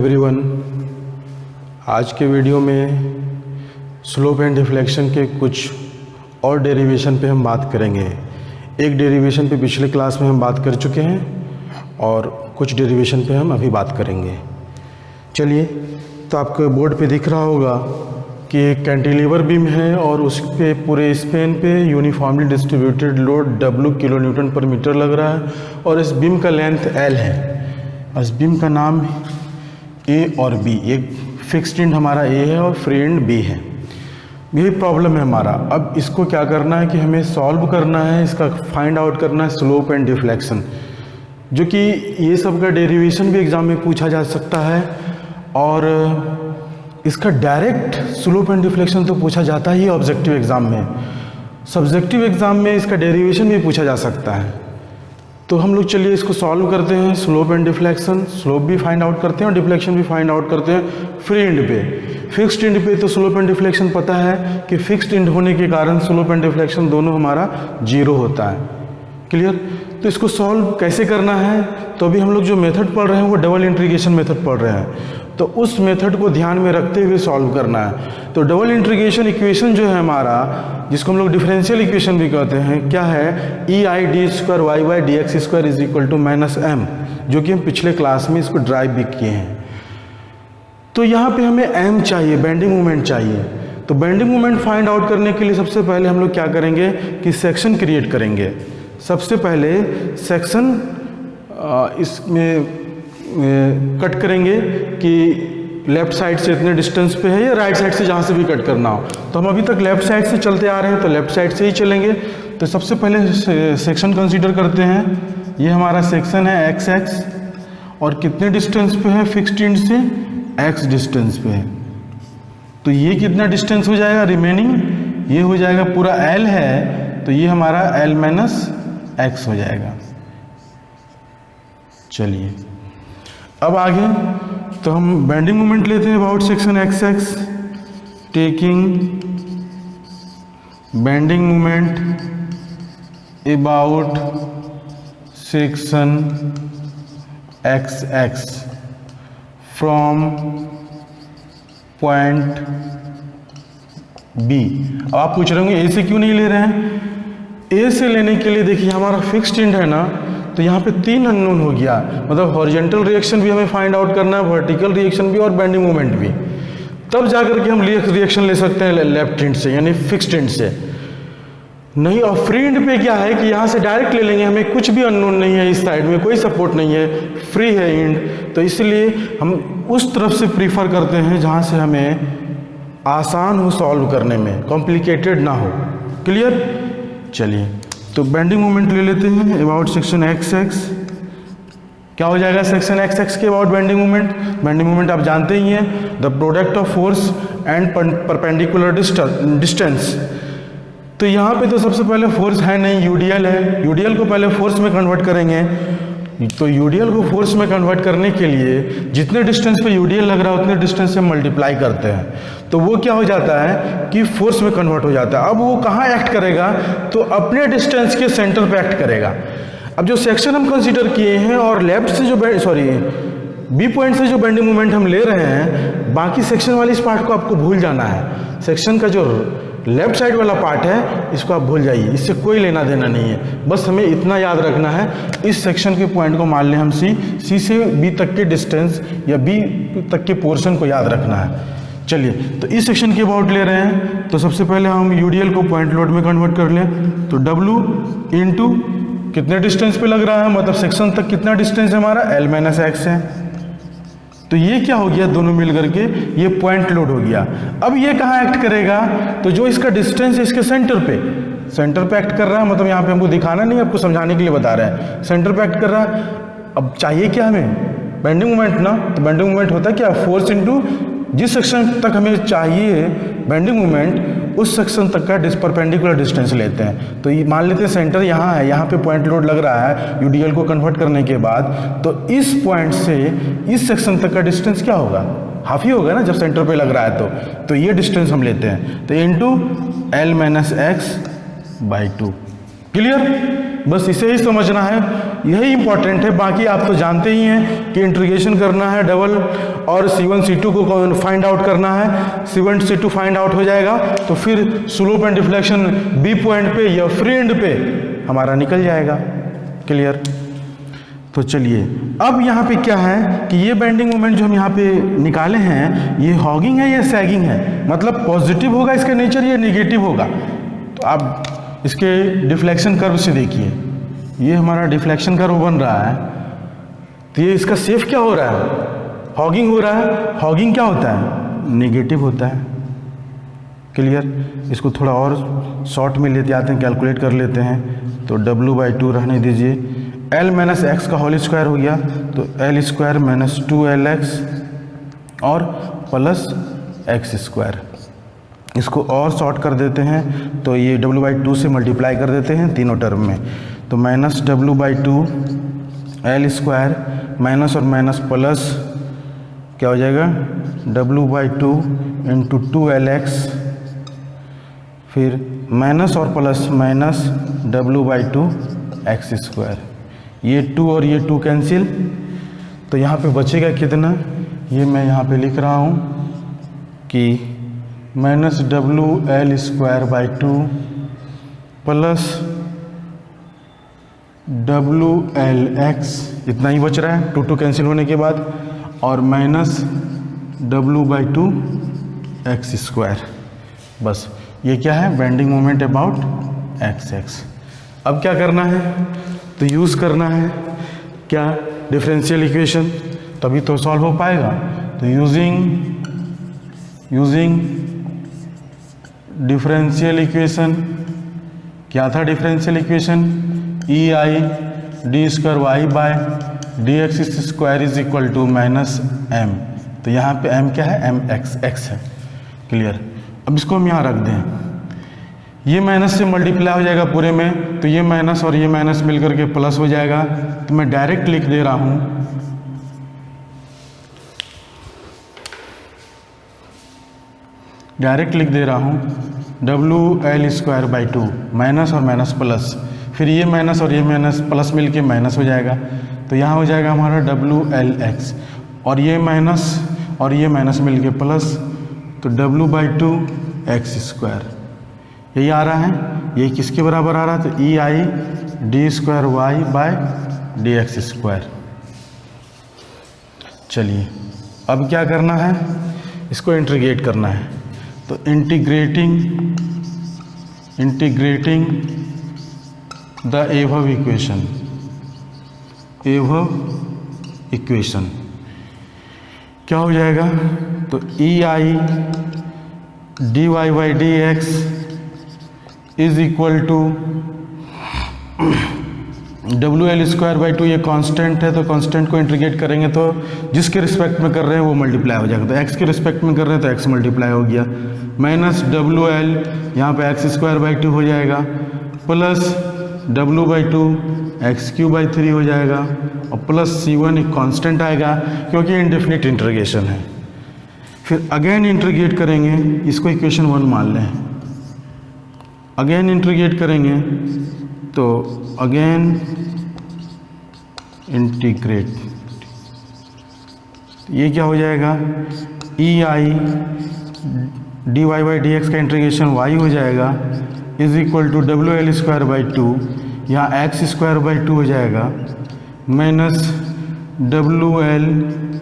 Everyone, आज के video में स्लोप एंड डिफ्लेक्शन के कुछ और डेरिवेशन पे हम बात करेंगे। एक डेरिवेशन पे पिछले क्लास में हम बात कर चुके हैं और कुछ डेरिवेशन पे हम अभी बात करेंगे। चलिए, तो आपको बोर्ड पे दिख रहा होगा कि एक कैंटिलीवर बीम है और उस पे पूरे स्पेन पे uniformly distributed load W kilo Newton पर मीटर लग रहा है और इस बीम का लेंथ L है। इस बीम का नाम A और B, एक फिक्स्ड एंड हमारा A है और फ्री एंड B है। यही प्रॉब्लम है हमारा। अब इसको क्या करना है कि हमें सॉल्व करना है, इसका फाइंड आउट करना है स्लोप एंड डिफ्लेक्शन, जो कि ये सब का डेरिवेशन भी एग्ज़ाम में पूछा जा सकता है और इसका डायरेक्ट स्लोप एंड डिफ्लेक्शन तो पूछा जाता ही ऑब्जेक्टिव एग्ज़ाम में। सब्जेक्टिव एग्ज़ाम में इसका डेरिवेशन भी पूछा जा सकता है। तो हम लोग चलिए इसको सॉल्व करते हैं। स्लोप एंड डिफ्लेक्शन, स्लोप भी फाइंड आउट करते हैं और डिफ्लेक्शन भी फाइंड आउट करते हैं फ्री एंड पे। फिक्स्ड एंड पे तो स्लोप एंड डिफ्लेक्शन पता है कि फिक्स्ड एंड होने के कारण स्लोप एंड डिफ्लेक्शन दोनों हमारा 0 होता है। क्लियर? तो इसको सॉल्व कैसे करना है, तो अभी हम लोग जो मेथड पढ़ रहे हैं वो डबल इंटीग्रेशन मेथड पढ़ रहे हैं, तो उस मेथड को ध्यान में रखते हुए सॉल्व करना है। तो डबल इंटीग्रेशन इक्वेशन जो है हमारा, जिसको हम लोग डिफरेंशियल इक्वेशन भी कहते हैं, क्या है? EI d² y/dx² is equal to -m, जो कि हम पिछले क्लास में इसको ड्राइव भी किए हैं। तो यहाँ पे हमें m चाहिए, बेंडिंग मोमेंट चाहिए। तो बेंडिंग मोमेंट फाइंड आउट करने के लिए सबसे पहले हम लोग क्या करेंगे कि सेक्शन क्रिएट करेंगे। सबसे पहले सेक्शन इसमें कट करेंगे कि लेफ़्ट साइड से इतने डिस्टेंस पे है या राइट साइड से जहाँ से भी कट करना हो। तो हम अभी तक लेफ़्ट साइड से चलते आ रहे हैं तो लेफ़्ट साइड से ही चलेंगे। तो सबसे पहले सेक्शन कंसीडर करते हैं। ये हमारा सेक्शन है XX और कितने डिस्टेंस पे है? फिक्स्ड एंड से X डिस्टेंस पे है। तो ये कितना डिस्टेंस हो जाएगा रिमेनिंग? ये हो जाएगा पूरा L है, तो ये हमारा L - X हो जाएगा। चलिए अब आगे तो हम बेंडिंग मोमेंट लेते हैं about section XX, taking bending moment about section XX from point B। अब आप पूछ रहे होंगे A से क्यों नहीं ले रहे हैं? A से लेने के लिए देखिए हमारा फिक्स्ड एंड है ना, तो यहाँ पे 3 अननोन हो गया, मतलब हॉरिजॉन्टल रिएक्शन भी हमें फाइंड आउट करना है, वर्टिकल रिएक्शन भी और बेंडिंग मोमेंट भी। तब जाकर के हम रिएक्शन ले सकते हैं लेफ्ट एंड से, यानी फिक्स्ड एंड से। नहीं, और फ्री एंड पे क्या है कि यहाँ से डायरेक्ट ले लेंगे, हमें कुछ भी अननोन नहीं है, इस साइड में कोई सपोर्ट नहीं है, फ्री है एंड। तो इसलिए हम उस तरफ से प्रीफर करते हैं जहाँ से हमें आसान हो सॉल्व करने में, कॉम्प्लिकेटेड ना हो। क्लियर? चलिए, तो बेंडिंग मोमेंट ले लेते हैं अबाउट सेक्शन XX। क्या हो जाएगा सेक्शन XX के about bending moment? Bending moment आप जानते ही हैं, the product of force and perpendicular distance. तो यहाँ पे तो सबसे पहले फोर्स है नहीं, UDL है। UDL को पहले फोर्स में कन्वर्ट करेंगे। तो UDL को फोर्स में कन्वर्ट करने के लिए जितने डिस्टेंस पे UDL लग रहा है उतने डिस्टेंस से मल्टीप्लाई करते हैं, तो वो क्या हो जाता है कि फोर्स में कन्वर्ट हो जाता है। अब वो कहाँ एक्ट करेगा? तो अपने डिस्टेंस के सेंटर पे एक्ट करेगा। अब जो सेक्शन हम कंसीडर किए हैं और लेफ्ट से जो B पॉइंट से जो बेंडिंग मोमेंट हम ले रहे हैं, बाकी सेक्शन वाली इस पार्ट को आपको भूल जाना है। सेक्शन का जो लेफ्ट साइड वाला पार्ट है इसको आप भूल जाइए, इससे कोई लेना देना नहीं है। बस हमें इतना याद रखना है, इस सेक्शन के पॉइंट को मान लें हम C से B तक के डिस्टेंस या B तक के पोर्शन को याद रखना है। चलिए, तो इस सेक्शन के अबाउट ले रहे हैं, तो सबसे पहले हम UDL को पॉइंट लोड में कन्वर्ट कर लें। तो W इंटू कितने डिस्टेंस पे लग रहा है, मतलब सेक्शन तक कितना डिस्टेंस है हमारा? L - X है। तो ये क्या हो गया? दोनों मिल करके ये पॉइंट लोड हो गया। अब ये कहाँ एक्ट करेगा? तो जो इसका डिस्टेंस है इसके सेंटर पे एक्ट कर रहा है, मतलब यहाँ पे हमको दिखाना नहीं, आपको समझाने के लिए बता रहे हैं। सेंटर पे एक्ट कर रहा है। अब चाहिए क्या हमें? बेंडिंग मोमेंट ना। तो बेंडिंग मोमेंट होता है क्या? फोर्स इंटू जिस सेक्शन तक हमें चाहिए बेंडिंग मोमेंट, उस सेक्शन तक का परपेंडिकुलर डिस्टेंस लेते हैं। तो ये मान लेते हैं सेंटर यहाँ है, यहाँ पे पॉइंट लोड लग रहा है UDL को कन्वर्ट करने के बाद, तो इस पॉइंट से इस सेक्शन तक का डिस्टेंस क्या होगा? हाफ ही होगा ना, जब सेंटर पे लग रहा है तो ये डिस्टेंस हम लेते हैं। तो इंटू L - X/2। क्लियर? बस इसे ही समझना है, यही इंपॉर्टेंट है। बाकी आप तो जानते ही हैं कि इंटीग्रेशन करना है डबल और C1 C2 को फाइंड आउट करना है। C1 C2 फाइंड आउट हो जाएगा तो फिर slope and deflection B point पे या फ्री एंड पे हमारा निकल जाएगा। क्लियर? तो चलिए अब यहाँ पे क्या है कि ये बेंडिंग मोमेंट जो हम यहाँ पे निकाले हैं, ये हॉगिंग है या सैगिंग है, मतलब पॉजिटिव होगा इसका नेचर या नेगेटिव होगा। तो आप इसके डिफ्लेक्शन कर्व से देखिए, ये हमारा डिफ्लेक्शन कर्व बन रहा है, तो ये इसका सेफ क्या हो रहा है, हॉगिंग हो रहा है। हॉगिंग क्या होता है, नेगेटिव होता है। क्लियर? इसको थोड़ा और शॉर्ट में लेते आते हैं, कैलकुलेट कर लेते हैं। तो W/2 रहने दीजिए, L माइनस एक्स का होल स्क्वायर हो गया, तो L स्क्वायर माइनस 2LX और प्लस एक्स स्क्वायर। इसको और शॉर्ट कर देते हैं, तो ये W/2 से मल्टीप्लाई कर देते हैं तीनों टर्म में, तो minus W/2 L square minus और माइनस प्लस क्या हो जाएगा, W/2 इंटू 2LX, फिर माइनस और plus minus W/2 x square. ये 2 और ये 2 कैंसिल, तो यहाँ पे बचेगा कितना, ये मैं यहाँ पे लिख रहा हूँ कि minus WL square by 2 plus WLX, इतना ही बच रहा है 2 कैंसिल होने के बाद, और माइनस W/2 एक्स स्क्वायर। बस ये क्या है, बेंडिंग मोमेंट अबाउट XX। अब क्या करना है, तो यूज़ करना है क्या, डिफरेंशियल इक्वेशन, तभी तो सॉल्व हो पाएगा। तो यूजिंग डिफरेंशियल इक्वेशन, क्या था differential equation, EI/d² by dx square is equal to minus m। तो यहाँ पे m क्या है, mx है। क्लियर? अब इसको हम यहाँ रख दें, ये माइनस से मल्टीप्लाई हो जाएगा पूरे में, तो ये माइनस और ये माइनस मिलकर के प्लस हो जाएगा। तो मैं डायरेक्ट लिख दे रहा हूँ, WL स्क्वायर बाई 2 माइनस और माइनस प्लस, फिर ये माइनस और ये माइनस प्लस मिलके माइनस हो जाएगा, तो यहाँ हो जाएगा हमारा WLX, और ये माइनस मिलके प्लस, तो W/2 एक्स स्क्वायर यही आ रहा है। ये किसके बराबर आ रहा है, तो EI/d² बाय dx स्क्वायर। चलिए अब क्या करना है, इसको इंटीग्रेट करना है। तो इंटीग्रेटिंग द एबव इक्वेशन क्या हो जाएगा, तो EI/dy/dx is equal to WL square by 2, ये कांस्टेंट है, तो कांस्टेंट को इंटीग्रेट करेंगे तो जिसके रिस्पेक्ट में कर रहे हैं वो मल्टीप्लाई हो जाएगा। तो x के रिस्पेक्ट में कर रहे हैं तो x मल्टीप्लाई हो गया, माइनस WL यहाँ पे एक्स स्क्वायर बाई 2 हो जाएगा, प्लस W/2 x³ हो जाएगा, और प्लस C1 एक कांस्टेंट आएगा क्योंकि इनडेफिनिट इंटीग्रेशन है। फिर अगेन इंटीग्रेट करेंगे, इसको इक्वेशन 1 मान लें, अगेन इंटीग्रेट करेंगे तो अगेन इंटीग्रेट, ये क्या हो जाएगा, EI/dy/dx का इंटीग्रेशन y हो जाएगा is equal to WL square by 2, यहाँ एक्स स्क्वायर बाई 2 हो जाएगा, minus WL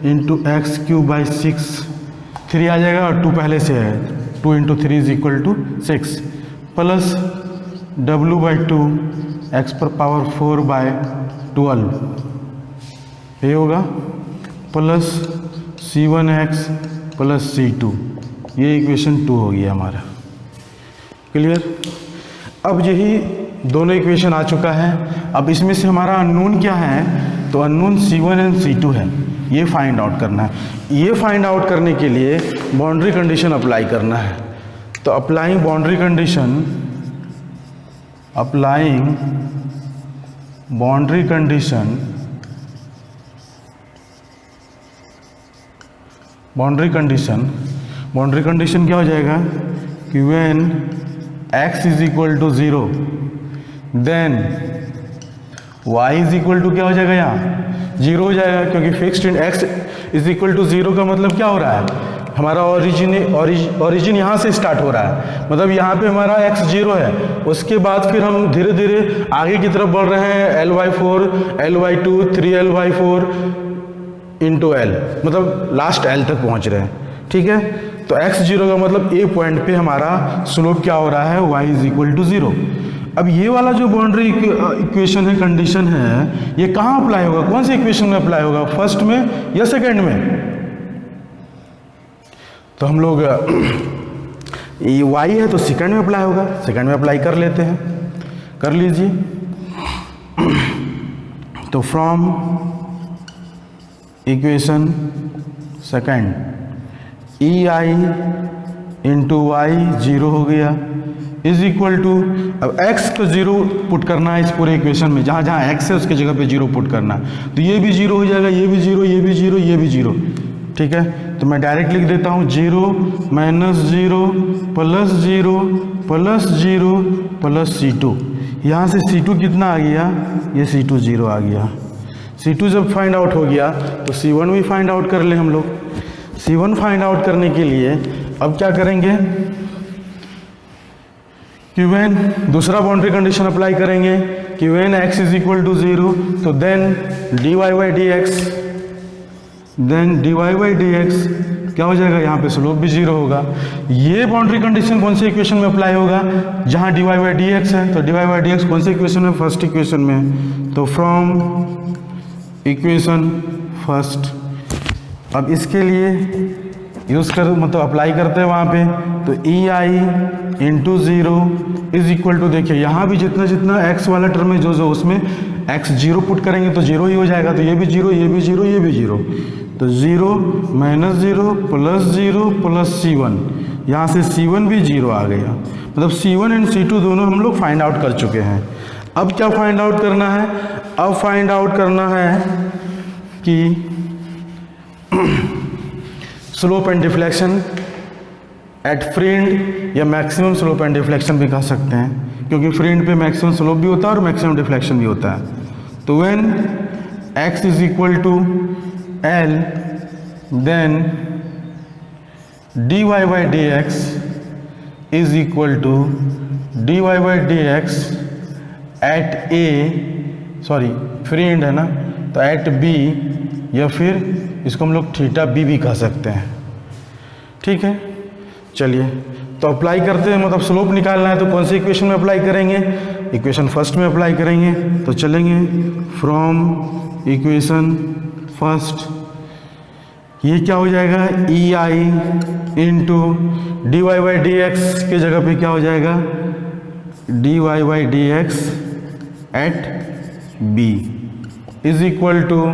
into x³ by 6, 3 आ जाएगा और 2 पहले से है, 2 into 3 is equal to 6, plus W/2 x⁴ by 12 ये होगा, प्लस C1x प्लस C2, ये इक्वेशन 2 हो गया हमारा। क्लियर? अब यही दोनों इक्वेशन आ चुका है। अब इसमें से हमारा अननोन क्या है, तो अननोन C1 एंड C2 है, ये फाइंड आउट करना है। ये फाइंड आउट करने के लिए बाउंड्री कंडीशन अप्लाई करना है। तो applying boundary condition boundary condition क्या हो जाएगा कि when x is equal to 0 then y is equal to क्या हो जाएगा, यहाँ 0 हो जाएगा, क्योंकि fixed end x is equal to 0 का मतलब क्या हो रहा है, हमारा ओरिजिन यहाँ से स्टार्ट हो रहा है, मतलब यहाँ पे हमारा x 0 है, उसके बाद फिर हम धीरे धीरे आगे की तरफ बढ़ रहे हैं, Ly4, Ly2, 3Ly4 into L, मतलब लास्ट L तक पहुँच रहे हैं। ठीक है, तो x 0 का मतलब ए पॉइंट पे हमारा स्लोप क्या हो रहा है, y इज इक्वल टू 0। अब ये वाला जो बाउंड्री इक्वेशन है, कंडीशन है, ये कहाँ अप्लाई होगा, कौन से इक्वेशन में अप्लाई होगा, फर्स्ट में या सेकंड में? तो हम लोग ये y है तो सेकंड में अप्लाई होगा, सेकंड में अप्लाई कर लेते हैं, कर लीजिए। तो from equation second ei into y 0 हो गया इज इक्वल टू, अब x को 0 पुट करना है इस पूरे इक्वेशन में, जहाँ जहाँ x है उसके जगह पे 0 पुट करना, तो ये भी 0 हो जाएगा, ये भी 0, ये भी 0, ये भी 0। ठीक है, तो मैं डायरेक्ट लिख देता हूँ 0 minus 0 plus 0 plus 0 plus C2। यहाँ से C2 कितना आ गया, ये C2 0 आ गया। C2 जब फाइंड आउट हो गया तो C1 भी फाइंड आउट कर ले हम लोग। C1 फाइंड आउट करने के लिए अब क्या करेंगे, Qn दूसरा बाउंड्री कंडीशन अप्लाई करेंगे, Qn x is equal to 0, तो then dy by D x क्या हो जाएगा, यहाँ पे स्लोप भी 0 होगा। ये बाउंड्री कंडीशन कौन से इक्वेशन में अप्लाई होगा, जहाँ dy बाई डी एक्स है, तो dy बाई डी एक्स कौन से इक्वेशन में, फर्स्ट इक्वेशन में, तो फ्रॉम इक्वेशन फर्स्ट। अब इसके लिए यूज़ कर मतलब अप्लाई करते हैं वहाँ पे, तो ei into 0 is equal to, देखिए यहाँ भी जितना जितना x वाला टर्म है जो उसमें x 0 पुट करेंगे तो 0 ही हो जाएगा, तो ये भी 0, ये भी 0, ये भी 0, तो 0 माइनस 0 प्लस 0 प्लस C1, यहाँ से C1 भी 0 आ गया, मतलब C1 एंड C2 दोनों हम लोग फाइंड आउट कर चुके हैं। अब क्या फाइंड आउट करना है, अब फाइंड आउट करना है कि slope and deflection at free या मैक्सिमम स्लोप एंड डिफ्लेक्शन भी कह सकते हैं, क्योंकि फ्री पे मैक्सिमम स्लोप भी होता है और मैक्सिमम डिफ्लेक्शन भी होता है। तो when x is equal to L then dy by D x is equal to dy by D x at A, sorry free end है ना, तो एट b, या फिर इसको हम लोग थीटा बी भी कह सकते हैं। ठीक है, चलिए तो अप्लाई करते हैं, मतलब स्लोप निकालना है तो कौन सी इक्वेशन में अप्लाई करेंगे, इक्वेशन फर्स्ट में अप्लाई करेंगे। तो चलेंगे फ्रॉम इक्वेशन फर्स्ट, ये क्या हो जाएगा, ei into d y by D x के जगह पे क्या हो जाएगा, dy by D x at B is equal to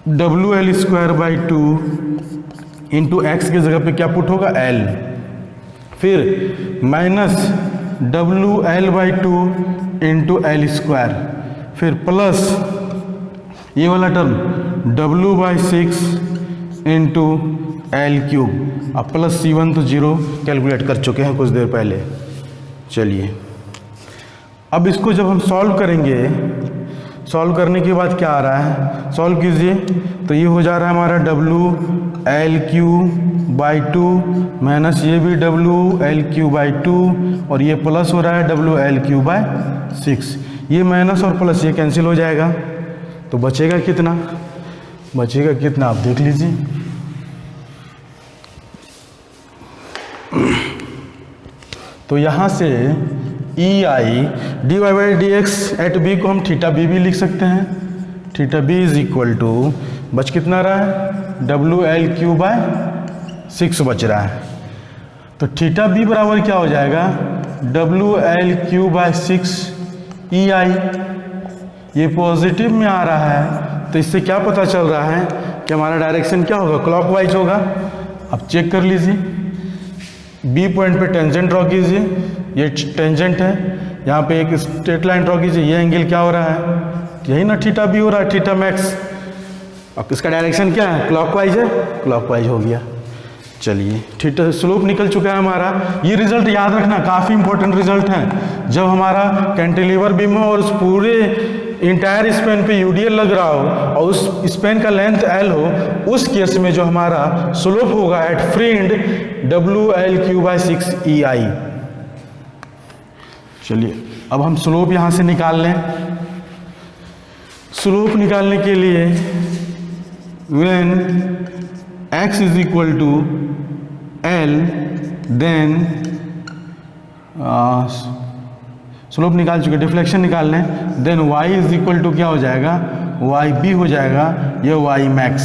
WL square by 2 into x की जगह पे क्या पुट होगा, L, फिर minus WL by 2 into L square, फिर प्लस ये वाला term W by 6 into L cube, अब प्लस C1 तो 0 कैलकुलेट कर चुके हैं कुछ देर पहले। चलिए अब इसको जब हम सॉल्व करेंगे, सॉल्व करने के बाद क्या आ रहा है, सॉल्व कीजिए, तो ये हो जा रहा है हमारा WL क्यूब बाई 2 माइनस ये भी WL क्यूब बाई 2 और ये प्लस हो रहा है WL क्यूब बाई 6, ये माइनस और प्लस ये कैंसिल हो जाएगा, तो बचेगा कितना, बचेगा कितना आप देख लीजिए। तो यहाँ से ei dy by D x at B को हम थीटा बी भी लिख सकते हैं, theta B is equal to, बच कितना रहा है, WL क्यूब बाई 6 बच रहा है, तो थीटा बी बराबर क्या हो जाएगा, WL क्यूब बाई 6 ei, ये पॉजिटिव में आ रहा है, तो इससे क्या पता चल रहा है कि हमारा डायरेक्शन क्या होगा, क्लॉकवाइज होगा। अब चेक कर लीजिए, बी पॉइंट पे टेंजेंट ड्रॉ कीजिए, ये टेंजेंट है, यहाँ पे एक स्ट्रेट लाइन ड्रॉ कीजिए, ये एंगल क्या हो रहा है, यही ना थीटा बी हो रहा है, थीटा मैक्स। अब इसका डायरेक्शन क्या है, क्लॉकवाइज है, क्लॉकवाइज हो गया। चलिए थीटा स्लोप निकल चुका है हमारा। ये रिजल्ट याद रखना, काफ़ी इंपॉर्टेंट रिजल्ट है। जब हमारा कैंटिलीवर बीम हो और उस पूरे इंटायर स्पेन पे यूडीएल लग रहा हो और उस स्पेन का लेंथ एल हो, उस केस में जो हमारा स्लोप होगा एट फ्री एंड WL/6EI। चलिए अब हम स्लोप यहाँ से निकाल लें। स्लोप निकालने के लिए when x is equal to L then slope निकाल चुके, डिफ्लेक्शन निकाल लें, then y is equal to क्या हो जाएगा, वाई बी हो जाएगा, ये वाई मैक्स।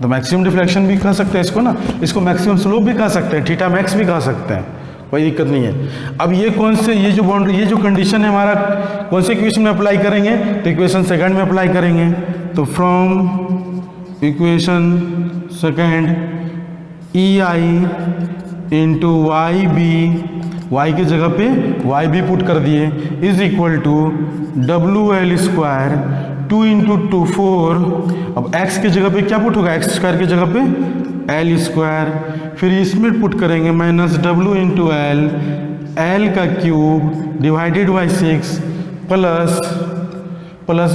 तो मैक्सिमम डिफ्लेक्शन भी कह सकते हैं इसको ना, इसको मैक्सिमम स्लोप भी कह सकते हैं, थीटा मैक्स भी कह सकते हैं, कोई दिक्कत नहीं है। अब ये कौन से, ये जो बाउंड्री, ये जो कंडीशन है हमारा कौन से इक्वेशन में अप्लाई करेंगे, तो इक्वेशन सेकंड में अप्लाई करेंगे। तो from equation second EI into y B, y की जगह पे वाई बी पुट कर दिए, is equal to WL² 2 into 2 4। अब x की जगह पे क्या पुट होगा, x² की जगह पे L², फिर इसमें पुट करेंगे minus W into L, L का cube divided by 6 plus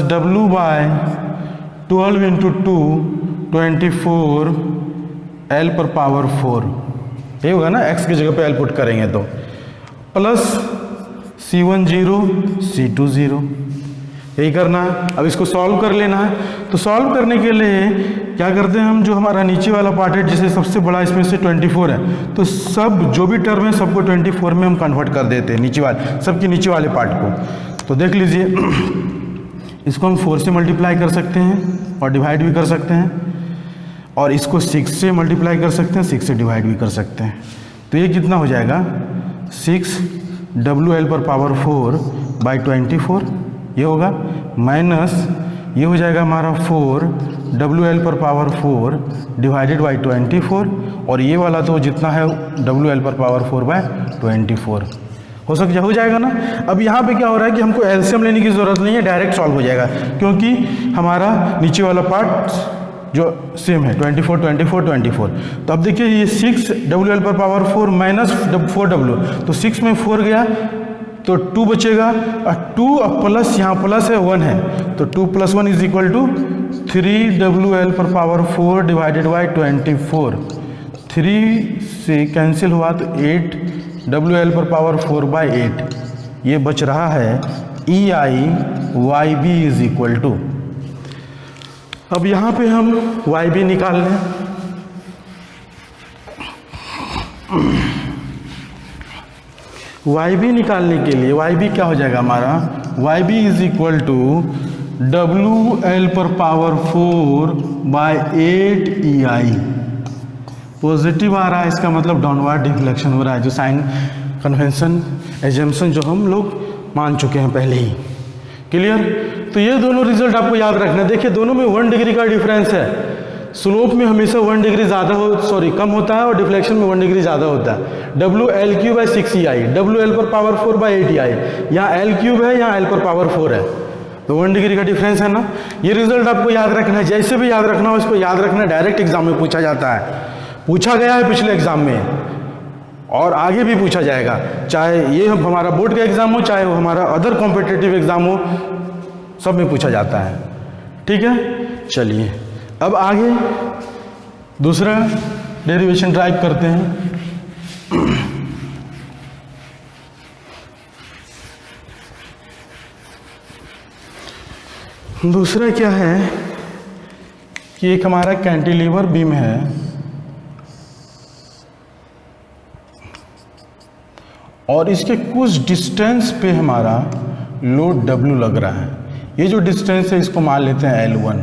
W by 12 into 2 24 L पर पावर 4। ये होगा ना, x की जगह पे L पुट करेंगे तो प्लस C10 C20, यही करना है। अब इसको सॉल्व कर लेना है। तो सॉल्व करने के लिए क्या करते हैं हम, जो हमारा नीचे वाला पार्ट है जिसे सबसे बड़ा इसमें से 24 है, तो सब जो भी टर्म है सबको 24 में हम कन्वर्ट कर देते हैं, नीचे वाले सबके नीचे वाले पार्ट को। तो देख लीजिए, इसको हम 4 से मल्टीप्लाई कर सकते हैं और डिवाइड भी कर सकते हैं, और इसको 6 से मल्टीप्लाई कर सकते हैं, 6 से डिवाइड भी कर सकते हैं। तो ये कितना हो जाएगा, 6 WL पर पावर 4 बाई 24, ये होगा, माइनस ये हो जाएगा हमारा 4 WL पर पावर 4 डिवाइडेड बाई 24, और ये वाला तो जितना है WL पर पावर 4 बाई 24 हो जाएगा ना। अब यहाँ पे क्या हो रहा है कि हमको एलसीएम लेने की ज़रूरत नहीं है, डायरेक्ट सॉल्व हो जाएगा, क्योंकि हमारा नीचे वाला पार्ट जो सेम है 24 24 24। तो अब देखिए ये 6 WL पर पावर 4 माइनस 4W, तो 6 में 4 गया तो 2 बचेगा, और 2 अब प्लस यहाँ प्लस है 1 है, तो 2 + 1 इज इक्वल टू 3 WL पर पावर 4 डिवाइडेड बाई 24। 3 से कैंसिल हुआ तो 8 WL पर पावर 4 बाई 8, ये बच रहा है EI YB is equal to. अब यहाँ पे हम YB निकाल लें। YB निकालने के लिए YB क्या हो जाएगा हमारा, YB is equal to WL पर पावर 4 बाई 8 EI। पॉजिटिव आ रहा है, इसका मतलब डाउनवर्ड डिफ्लेक्शन हो रहा है, जो साइन कन्वेंशन एजम्पशन जो हम लोग मान चुके हैं पहले ही। क्लियर। तो ये दोनों रिजल्ट आपको याद रखना है। देखिए दोनों में 1 डिग्री का डिफरेंस है, स्लोप में हमेशा 1 डिग्री ज़्यादा कम होता है, और डिफ्लेक्शन में 1 डिग्री ज़्यादा होता है। WL/6EI, WL पर पावर 4 बाई 8EI, यहाँ L³ है, यहाँ L पर पावर 4 है, तो 1 डिग्री का डिफरेंस है ना। ये रिजल्ट आपको याद रखना है, जैसे भी याद रखना हो इसको याद रखना, डायरेक्ट एग्जाम में पूछा जाता है, पूछा गया है पिछले एग्जाम में, और आगे भी पूछा जाएगा, चाहे ये हमारा बोर्ड का एग्जाम हो, चाहे वो हमारा अदर कॉम्पिटिटिव एग्जाम हो, सब में पूछा जाता है। ठीक है, चलिए अब आगे दूसरा डेरिवेशन ड्राइव करते हैं। दूसरा क्या है कि एक हमारा कैंटिलीवर बीम है, और इसके कुछ डिस्टेंस पे हमारा लोड W लग रहा है। ये जो डिस्टेंस है इसको मान लेते हैं L1,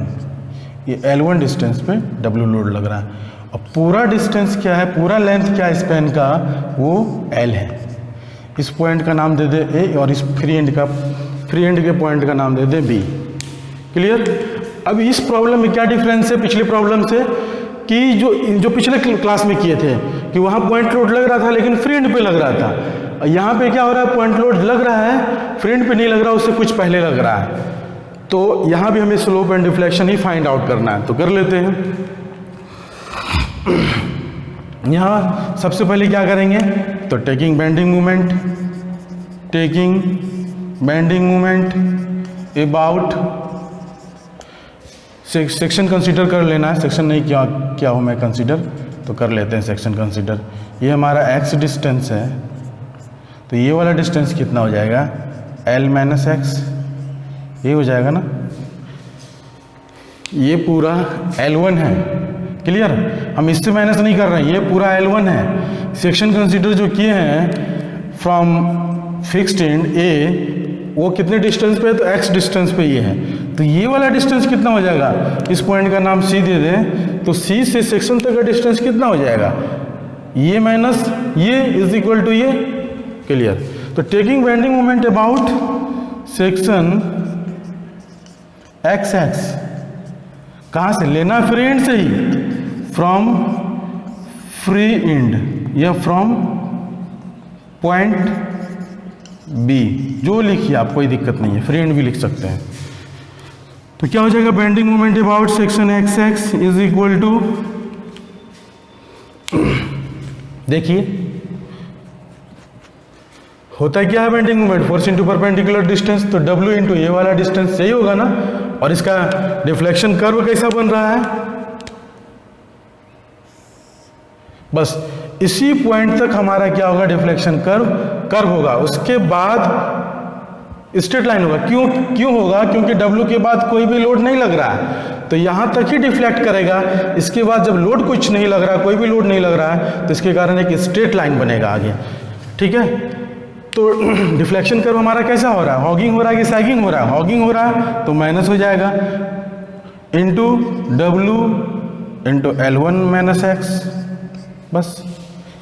ये L1 डिस्टेंस पे W लोड लग रहा है। अब पूरा डिस्टेंस क्या है, पूरा लेंथ क्या है स्पेन का, वो L है। इस पॉइंट का नाम दे दे A, और इस फ्री एंड के पॉइंट का नाम दे दे B। क्लियर। अब इस प्रॉब्लम में क्या डिफरेंस है पिछले प्रॉब्लम से, कि जो पिछले क्लास में किए थे कि वहाँ पॉइंट लोड लग रहा था लेकिन फ्री एंड पे लग रहा था, यहाँ पे क्या हो रहा है, पॉइंट लोड लग रहा है, फ्री एंड पे नहीं लग रहा, उससे कुछ पहले लग रहा है। तो यहाँ भी हमें slope and deflection he find out करना है, तो कर लेते हैं। यहाँ सबसे पहले क्या करेंगे, तो taking bending moment, taking bending moment about, section consider कर लेना है, सेक्शन नहीं क्या हो मैं कंसीडर, तो कर लेते हैं सेक्शन कंसीडर। ये हमारा x डिस्टेंस है, तो ये वाला डिस्टेंस कितना हो जाएगा l माइनस एक्स, ये हो जाएगा ना। ये पूरा L1 है, क्लियर, हम इससे माइनस नहीं कर रहे हैं, ये पूरा L1 है। सेक्शन कंसीडर जो किए हैं फ्रॉम फिक्स्ड एंड A, वो कितने डिस्टेंस पे है, तो x डिस्टेंस पे ये है, तो ये वाला डिस्टेंस कितना हो जाएगा, इस पॉइंट का नाम C दे दें, तो C से सेक्शन तक का डिस्टेंस कितना हो जाएगा, ये माइनस ये इज इक्वल टू ये, क्लियर। तो taking bending moment about section x x, कहाँ से लेना, फ्री एंड से ही, फ्रॉम फ्री एंड या फ्रॉम पॉइंट बी, जो लिखिए आप, कोई दिक्कत नहीं है, फ्री एंड भी लिख सकते हैं। तो क्या हो जाएगा, bending moment about section x x is equal to, देखिए होता क्या है bending moment, force into perpendicular distance, तो W इंटू ये वाला डिस्टेंस सही होगा ना। और इसका डिफ्लेक्शन कर्व कैसा बन रहा है, बस इसी पॉइंट तक हमारा क्या होगा, डिफ्लेक्शन कर्व होगा, उसके बाद स्ट्रेट लाइन होगा। क्यों होगा, क्योंकि W के बाद कोई भी लोड नहीं लग रहा है, तो यहां तक ही डिफ्लेक्ट करेगा। इसके बाद जब लोड कुछ नहीं लग रहा, कोई भी लोड नहीं लग रहा है, तो इसके कारण एक स्ट्रेट लाइन बनेगा आगे, ठीक है। तो डिफ्लेक्शन कर्व हमारा कैसा हो रहा है, हॉगिंग हो रहा है कि सैगिंग हो रहा है, हॉगिंग हो रहा है, तो माइनस हो जाएगा into W into L1 minus x, बस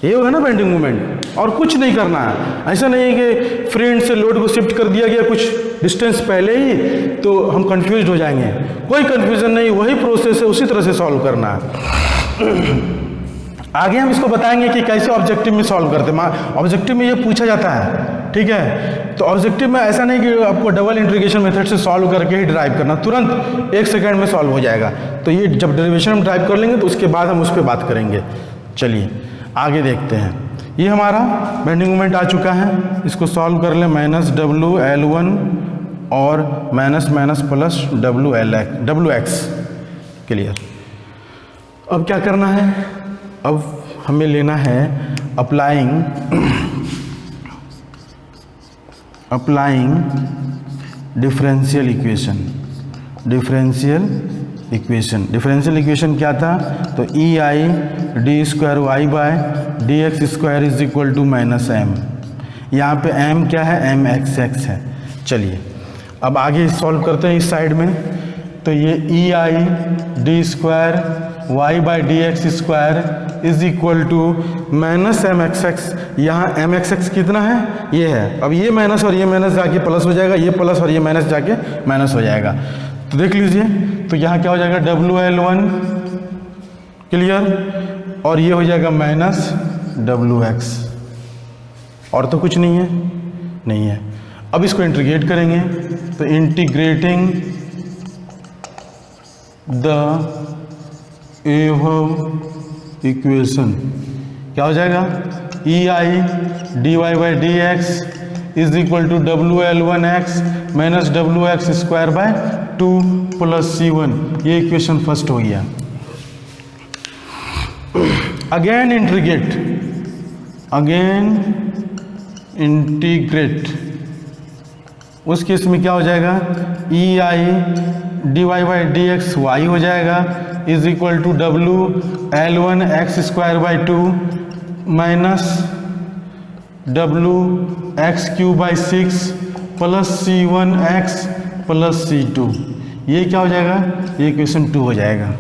ये होगा ना बेंडिंग मोमेंट, और कुछ नहीं करना है। ऐसा नहीं है कि फ्री एंड से लोड को शिफ्ट कर दिया गया कुछ डिस्टेंस पहले ही, तो हम कंफ्यूज हो जाएंगे, कोई कंफ्यूजन नहीं, वही प्रोसेस है, उसी तरह से सॉल्व करना है। आगे हम इसको बताएंगे कि कैसे ऑब्जेक्टिव में सॉल्व करते हैं। ऑब्जेक्टिव में ये पूछा जाता है, ठीक है। तो ऑब्जेक्टिव में ऐसा नहीं कि आपको डबल इंटीग्रेशन मेथड से सॉल्व करके ही ड्राइव करना, तुरंत 1 सेकंड में सॉल्व हो जाएगा। तो ये जब डेरिवेशन हम ड्राइव कर लेंगे तो उसके बाद हम उस पर बात करेंगे। चलिए आगे देखते हैं। ये हमारा बेंडिंग मोमेंट आ चुका है, इसको सॉल्व कर लें। माइनस W L1 और minus minus plus W x, clear. अब क्या करना है, अब हमें लेना है अप्लाइंग डिफरेंशियल इक्वेशन क्या था, तो EI d square y by d x square is equal to minus m. यहाँ पे m क्या है, m x है। चलिए अब आगे सॉल्व करते हैं इस साइड में। तो ये EI d square y by D x square is equal to minus m x x. यहाँ एम एक्स एक्स कितना है, ये है। अब ये माइनस और ये माइनस जाके प्लस हो जाएगा, ये प्लस और ये माइनस जाके माइनस हो जाएगा। तो देख लीजिए, तो यहाँ क्या हो जाएगा WL1, क्लियर, और ये हो जाएगा माइनस WX, और तो कुछ नहीं है। अब इसको इंटीग्रेट करेंगे, तो इंटीग्रेटिंग द एबव इक्वेशन क्या हो जाएगा, EI dy by D x is equal to WL1x minus WX square by 2 plus C1। ये इक्वेशन फर्स्ट हो गया। अगेन इंटीग्रेट, उस केस में क्या हो जाएगा, EI dy by D x y हो जाएगा is equal to WL1x square by 2 minus WX cube by 6 plus C1x plus C2। ये क्या हो जाएगा, ये इक्वेशन 2 हो जाएगा।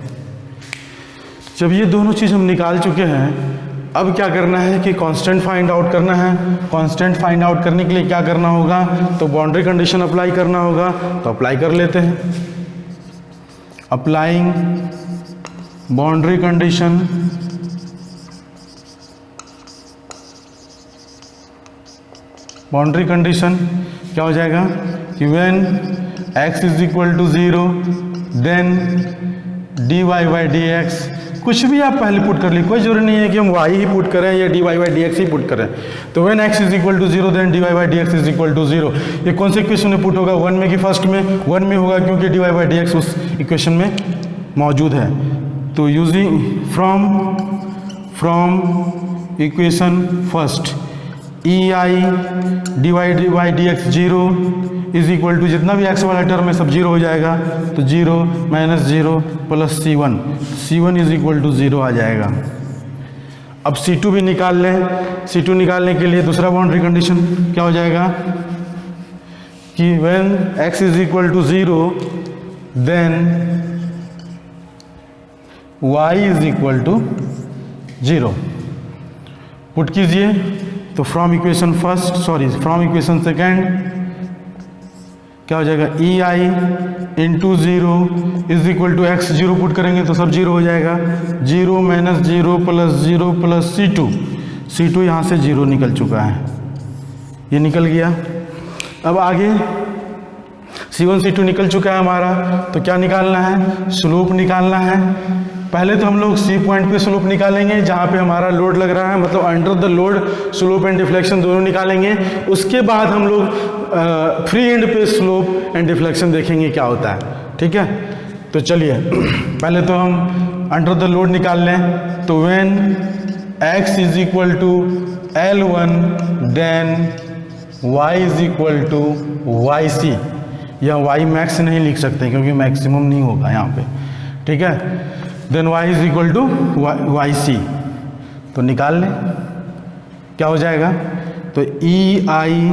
जब ये दोनों चीज़ हम निकाल चुके हैं, अब क्या करना है कि कांस्टेंट फाइंड आउट करना है। कांस्टेंट फाइंड आउट करने के लिए क्या करना होगा, तो बाउंड्री कंडीशन अप्लाई करना होगा। तो अप्लाई कर लेते हैं। अप्लाइंग बाउंड्री कंडीशन, क्या हो जाएगा कि when x is equal to 0 then dy by D x कुछ भी आप पहले पुट कर ली, कोई जरूरी नहीं है कि हम y ही पुट करें या dy बाई डी एक्स ही पुट करें। तो when x is equal to 0 then dy by D x is equal to 0। ये कौन से इक्वेशन में पुट होगा? 1 में कि फर्स्ट में? 1 में होगा, क्योंकि dy बाई डी एक्स उस इक्वेशन में मौजूद है। तो using from equation first ei divide by D x 0 is equal to, जितना भी x वाला टर्म है सब 0 हो जाएगा, तो 0 minus 0 plus C1 is equal to 0 आ जाएगा। अब C2 भी निकाल लें। C2 निकालने के लिए दूसरा बाउंड्री कंडीशन क्या हो जाएगा कि when x is equal to 0 then y is equal to 0। Put कीजिए, तो फ्रॉम इक्वेशन सेकेंड क्या हो जाएगा? ei into 0 is equal to x 0 put करेंगे तो सब 0 हो जाएगा, 0 माइनस 0 प्लस C2 यहाँ से 0 निकल चुका है, ये निकल गया। अब आगे C1 C2 निकल चुका है हमारा, तो क्या निकालना है? स्लोप निकालना है। पहले तो हम लोग C पॉइंट पे स्लोप निकालेंगे जहाँ पे हमारा लोड लग रहा है, मतलब under the load slope and deflection दोनों निकालेंगे। उसके बाद हम लोग फ्री एंड पे स्लोप एंड डिफ्लेक्शन देखेंगे क्या होता है, ठीक है। तो चलिए पहले तो हम अंडर द लोड निकाल लें। तो when x is equal to L1 then y is equal to YC। यह y मैक्स नहीं लिख सकते क्योंकि मैक्सिमम नहीं होगा यहाँ पे, ठीक है। Then y is equal to YC, तो निकाल लें क्या हो जाएगा। तो EI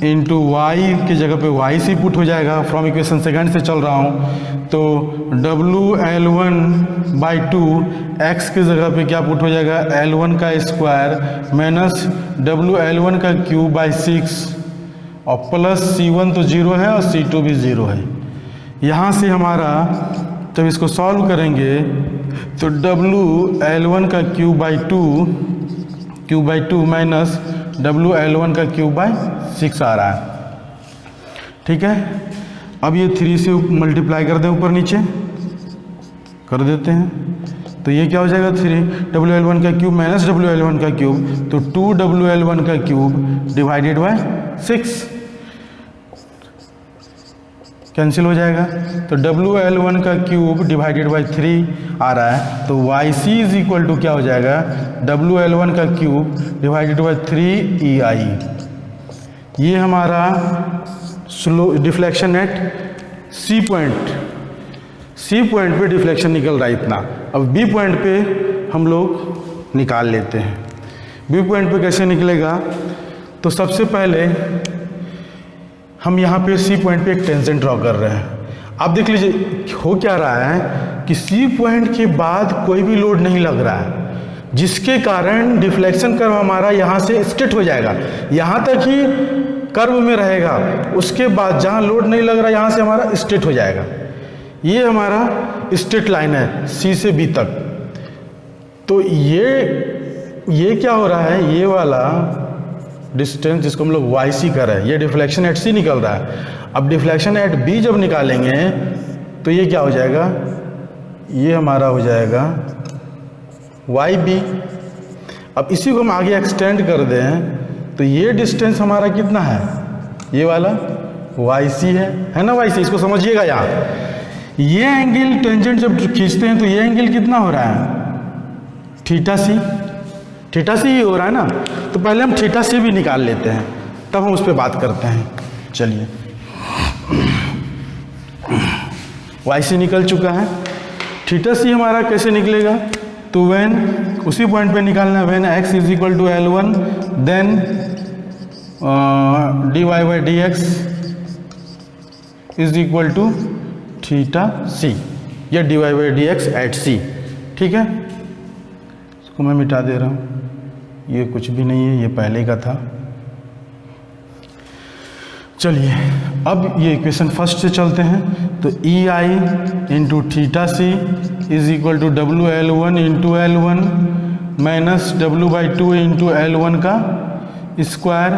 इंटू वाई की जगह पे YC पुट हो जाएगा। फ्रॉम इक्वेशन सेकेंड से चल रहा हूँ, तो WL1 बाई 2 x की जगह पे क्या पुट हो जाएगा? L1 का स्क्वायर माइनस WL1 का क्यूब बाई 6 और प्लस C1 तो 0 है और C2 भी 0 है। यहाँ से हमारा जब इसको सॉल्व करेंगे तो WL1 का क्यूब बाई 2 माइनस WL1 का क्यूब बाई 6 आ रहा है, ठीक है। अब ये 3 से मल्टीप्लाई कर दें, ऊपर नीचे कर देते हैं, तो ये क्या हो जाएगा? 3 WL1 का क्यूब माइनस WL1 का क्यूब, तो 2 WL1 का क्यूब डिवाइडेड बाय 6 कैंसिल हो जाएगा। तो WL1 का क्यूब डिवाइडेड बाई 3 आ रहा है, तो YC इज इक्वल टू क्या हो जाएगा? WL1 का क्यूब डिवाइडेड बाई 3 EI। ये हमारा slow deflection at C point पे डिफ्लेक्शन निकल रहा है इतना। अब B पॉइंट पे हम लोग निकाल लेते हैं। B पॉइंट पे कैसे निकलेगा? तो सबसे पहले हम यहाँ पे C पॉइंट पे एक टेंजेंट ड्रॉ कर रहे हैं। आप देख लीजिए हो क्या रहा है कि C पॉइंट के बाद कोई भी लोड नहीं लग रहा है, जिसके कारण डिफ्लेक्शन कर्व हमारा यहाँ से स्ट्रेट हो जाएगा, यहाँ तक ही कर्व में रहेगा। उसके बाद जहाँ लोड नहीं लग रहा यहाँ से हमारा स्ट्रेट हो जाएगा। ये हमारा स्ट्रेट लाइन है C से B तक। तो ये क्या हो रहा है? ये वाला डिस्टेंस जिसको हम लोग YC कर रहे हैं, ये डिफ्लेक्शन एट C निकल रहा है। अब डिफ्लेक्शन एट B जब निकालेंगे तो ये क्या हो जाएगा? ये हमारा हो जाएगा YB। अब इसी को हम आगे एक्सटेंड कर दें तो ये डिस्टेंस हमारा कितना है? ये वाला YC है ना YC? इसको समझिएगा। यहाँ ये एंगल टेंजेंट जब खींचते हैं तो ये एंगल कितना हो रहा है? थीटा सी ही हो रहा है ना। तो पहले हम थीटा सी भी निकाल लेते हैं, तब हम उस पर बात करते हैं। चलिए YC निकल चुका है, थीटा सी हमारा कैसे निकलेगा? तो व्हेन उसी पॉइंट पे निकालना है, when x is equal to L1 then dy by D x is equal to theta C, या dy by D x at C, ठीक है। इसको मैं मिटा दे रहा हूँ, ये कुछ भी नहीं है, ये पहले का था। चलिए अब ये इक्वेशन फर्स्ट से चलते हैं। तो EI into theta C is equal to WL1 into L1 minus W by 2 into L1 का स्क्वायर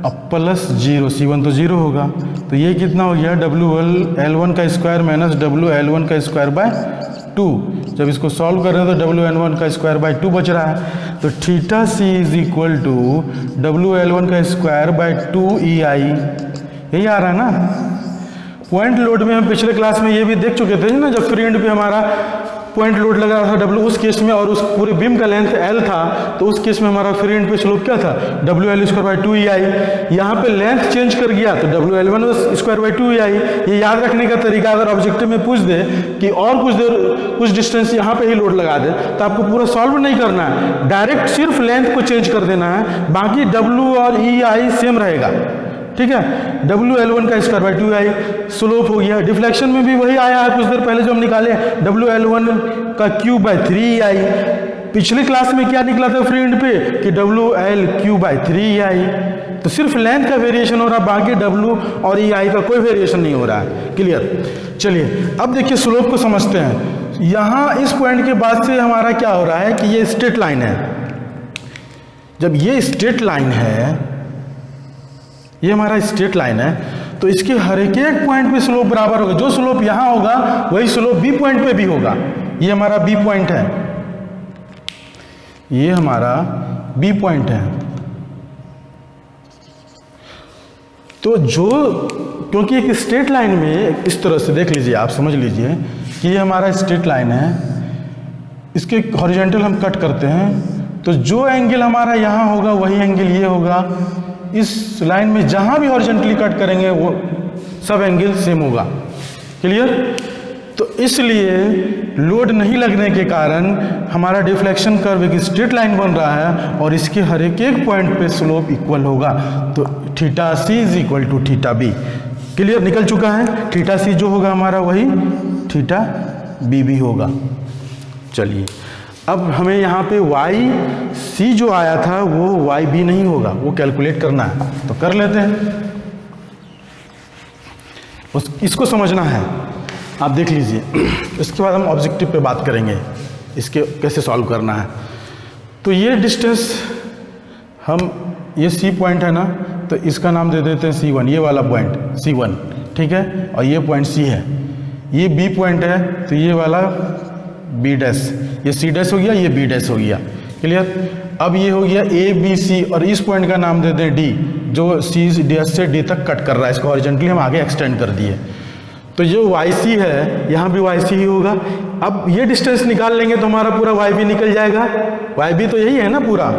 अब प्लस 0, C1 तो 0 होगा, तो ये कितना हो गया? WL1 का स्क्वायर माइनस WL1 का स्क्वायर बाय 2। जब इसको सॉल्व कर रहे हैं तो WN1 का स्क्वायर बाई 2 बच रहा है, तो theta C is equal to WL1 का स्क्वायर बाई 2EI, यही आ रहा है ना। पॉइंट लोड में हम पिछले क्लास में ये भी देख चुके थे ना, जब फ्री एंड पे हमारा पॉइंट लोड लगा रहा था W, उस केस में, और उस पूरे बीम का लेंथ L था, तो उस केस में हमारा फ्री एंड पे स्लोप क्या था, WL स्क्वायर बाई 2EI। यहाँ पे लेंथ चेंज कर गया तो WL1 स्क्वायर बाई 2EI। ये याद रखने का तरीका, अगर ऑब्जेक्टिव में पूछ दे कि और कुछ डिस्टेंस यहाँ पे ही लोड लगा दे, तो आपको पूरा सॉल्व नहीं करना है, डायरेक्ट सिर्फ लेंथ को चेंज कर देना है, बाकी W और EI सेम रहेगा, ठीक है। WL1 का स्क्वायर बाई 2EI स्लोप हो गया। डिफ्लेक्शन में भी वही आया है कुछ देर पहले जो हम निकाले, WL1 का क्यूब बाई 3EI। पिछली क्लास में क्या निकला था फ्री एंड पे कि WL क्यूब बाई 3EI। तो सिर्फ लेंथ का वेरिएशन हो रहा है, बाकी W और EI का कोई वेरिएशन नहीं हो रहा है। क्लियर। चलिए अब देखिए स्लोप को समझते हैं। यहाँ इस पॉइंट के बाद से हमारा क्या हो रहा है कि ये स्ट्रेट लाइन है। जब ये स्ट्रेट लाइन है, ये हमारा स्ट्रेट लाइन है, तो इसके हर एक पॉइंट पे स्लोप बराबर होगा। जो स्लोप यहाँ होगा वही स्लोप बी पॉइंट पे भी होगा। ये हमारा बी पॉइंट है, ये हमारा बी पॉइंट है। तो जो, क्योंकि एक स्ट्रेट लाइन में इस तरह से देख लीजिए, आप समझ लीजिए कि ये हमारा स्ट्रेट लाइन है, इसके हॉरिजॉन्टल हम कट करते हैं, तो जो एंगल हमारा यहाँ होगा वही एंगल ये होगा। इस लाइन में जहाँ भी हॉरिजॉन्टली कट करेंगे वो सब एंगल सेम होगा। क्लियर। तो इसलिए लोड नहीं लगने के कारण हमारा डिफ्लेक्शन कर्व एक स्ट्रेट लाइन बन रहा है और इसके हर एक पॉइंट पे स्लोप इक्वल होगा। तो theta C is equal to theta b. Clear, निकल चुका है। थीटा सी जो होगा हमारा वही थीटा बी भी होगा। चलिए अब हमें यहाँ पे वाई सी जो आया था वो वाई बी नहीं होगा, वो कैलकुलेट करना है, तो कर लेते हैं। इसको समझना है, आप देख लीजिए। इसके बाद हम ऑब्जेक्टिव पे बात करेंगे, इसके कैसे सॉल्व करना है। तो ये डिस्टेंस हम, ये सी पॉइंट है ना, तो इसका नाम दे देते हैं C1, ये वाला पॉइंट C1, ठीक है। और ये पॉइंट C है, ये बी पॉइंट है, तो ये वाला बी डैश, ये सी डैश हो गया, ये बी डैश हो गया। क्लियर। अब ये हो गया ए बी सी, और इस पॉइंट का नाम देते हैं डी, जो सी डैश से डी तक कट कर रहा है। इसको हॉरिजॉन्टली हम आगे एक्सटेंड कर दिए। तो जो वाई सी है, यहाँ भी वाई सी ही होगा। अब ये डिस्टेंस निकाल लेंगे तो हमारा पूरा वाई बी निकल जाएगा। वाई बी तो यही है ना पूरा,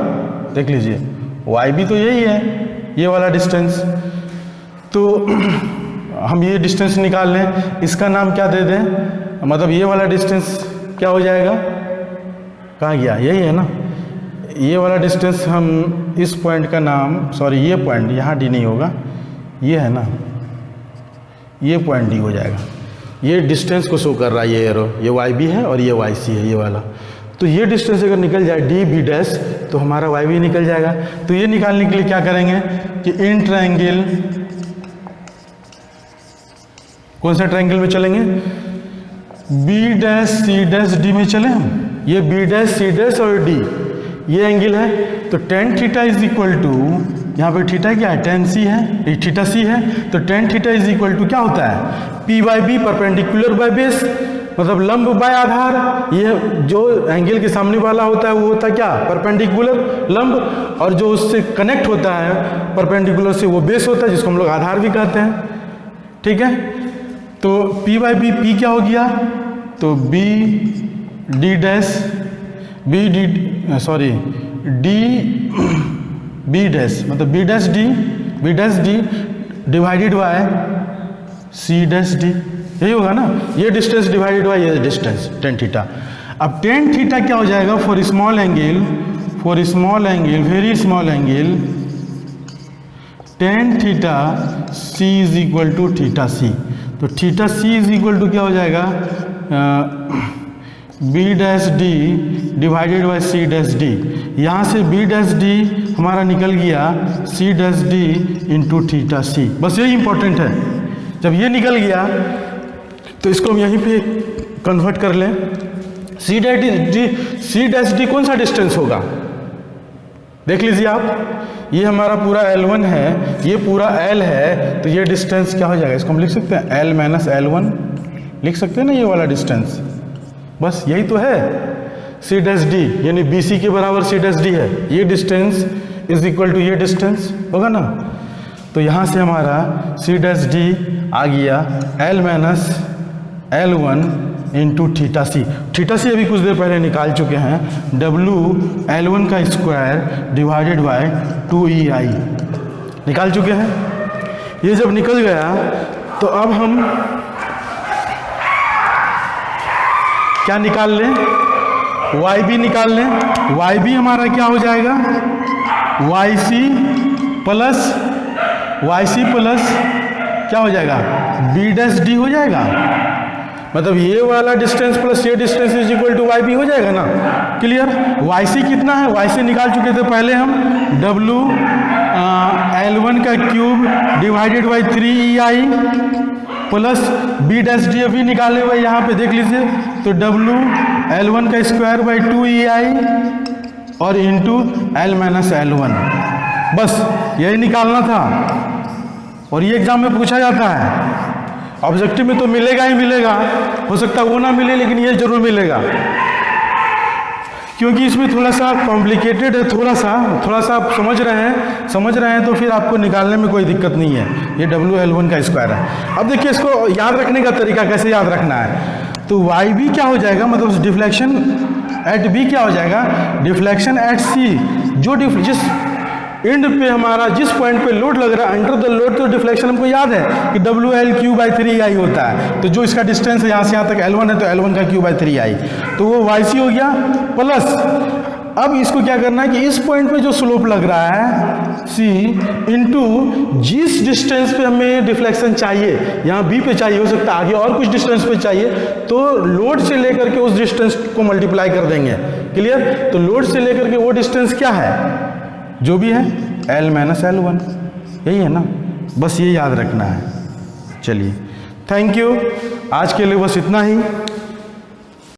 देख लीजिए, वाई बी तो यही है, ये वाला डिस्टेंस। तो हम ये डिस्टेंस निकाल लें, इसका नाम क्या दे दें, मतलब ये वाला डिस्टेंस क्या हो जाएगा, कहाँ गया, यही है ना। ये वाला डिस्टेंस हम इस पॉइंट का नाम, सॉरी ये पॉइंट, यहाँ डी नहीं होगा, ये है ना, ये पॉइंट डी हो जाएगा। ये डिस्टेंस को शो कर रहा है ये एरो, ये वाई बी है और ये वाई सी है, ये वाला। तो ये डिस्टेंस अगर निकल जाए डी बी डैश, तो हमारा वाई बी निकल जाएगा। तो ये निकालने के लिए क्या करेंगे कि इन ट्रायंगल, कौन सा ट्रायंगल में चलेंगे, b dash c dash d में चले हम। ये बी डैश सी डैश और डी ये एंगल है। तो tan theta is equal to, यहाँ पे थीटा क्या है, टेन सी है, थीटा सी है। तो tan theta is equal to क्या होता है, p by b, perpendicular by base, मतलब लंब बाय आधार। ये जो एंगल के सामने वाला होता है वो होता है क्या, परपेंडिकुलर लंब, और जो उससे कनेक्ट होता है परपेंडिकुलर से वो बेस होता है, जिसको हम लोग आधार भी कहते हैं। ठीक है। तो P बाई बी, P क्या हो गया, तो B D dash, B D, sorry D B dash, मतलब B dash D divided by C dash D, यही होगा ना। ये डिस्टेंस डिवाइडेड बाय ये डिस्टेंस टेन थीटा। अब टेन थीटा क्या हो जाएगा, for small angle, very small angle, tan theta C is equal to theta C. तो theta C is equal to क्या हो जाएगा, B dash D divided by C dash D. यहाँ से बी डैश डी हमारा निकल गया C dash D into theta C. बस यही इंपॉर्टेंट है। जब ये निकल गया तो इसको हम यहीं पे कन्वर्ट कर लें। सी डैश डी कौन सा डिस्टेंस होगा, देख लीजिए आप। ये हमारा पूरा L1 है, ये पूरा L है, तो ये डिस्टेंस क्या हो जाएगा, इसको हम लिख सकते हैं L माइनस L1 लिख सकते हैं ना, ये वाला डिस्टेंस, बस यही तो है। सी डैश डी यानी बी सी के बराबर सी डैश डी है, ये डिस्टेंस इज इक्वल टू ये डिस्टेंस होगा ना। तो यहाँ से हमारा सी डैश डी आ गया L minus L one into theta C. Theta C अभी कुछ देर पहले निकाल चुके हैं, डब्लू एल वन का स्क्वायर डिवाइडेड बाय 2EI निकाल चुके हैं। ये जब निकल गया तो अब हम क्या निकाल लें, वाई बी निकाल लें। वाई बी हमारा क्या हो जाएगा, वाई सी प्लस क्या हो जाएगा, बी डैश डी हो जाएगा। मतलब ये वाला डिस्टेंस प्लस ये distance is equal to y B हो जाएगा ना। क्लियर। वाई सी कितना है, वाई सी निकाल चुके थे पहले हम, डब्लू एल वन का cube divided by 3EI plus b dash d अभी निकाले हुए यहाँ पे देख लीजिए, तो डब्लू एल वन का स्क्वायर बाई 2EI और into l minus L one. बस यही निकालना था और ये एग्जाम में पूछा जाता है। ऑब्जेक्टिव में तो मिलेगा ही मिलेगा, हो सकता है वो ना मिले लेकिन ये जरूर मिलेगा, क्योंकि इसमें थोड़ा सा कॉम्प्लिकेटेड है, थोड़ा सा आप समझ रहे हैं तो फिर आपको निकालने में कोई दिक्कत नहीं है। ये डब्ल्यू एल वन का स्क्वायर है। अब देखिए इसको याद रखने का तरीका कैसे याद रखना है। तो वाई बी क्या हो जाएगा, मतलब डिफ्लेक्शन एट बी क्या हो जाएगा, डिफ्लेक्शन एट सी। जो जिस एंड पे हमारा जिस पॉइंट पे लोड लग रहा है, अंडर द लोड, तो डिफ्लेक्शन हमको याद है कि W L Q by 3EI होता है। तो जो इसका डिस्टेंस है यहाँ से यहाँ तक L1 है, तो L1 का क्यू बाई 3EI, तो वो वाई सी हो गया। प्लस अब इसको क्या करना है कि इस पॉइंट पे जो स्लोप लग रहा है C इंटू जिस डिस्टेंस पे हमें डिफ्लेक्शन चाहिए, यहाँ B पे चाहिए, हो सकता है आगे और कुछ डिस्टेंस पे चाहिए, तो लोड से लेकर के उस डिस्टेंस को मल्टीप्लाई कर देंगे। क्लियर। तो लोड से लेकर के वो डिस्टेंस क्या है, जो भी है L माइनस L1, यही है ना। बस ये याद रखना है। चलिए, थैंक यू। आज के लिए बस इतना ही।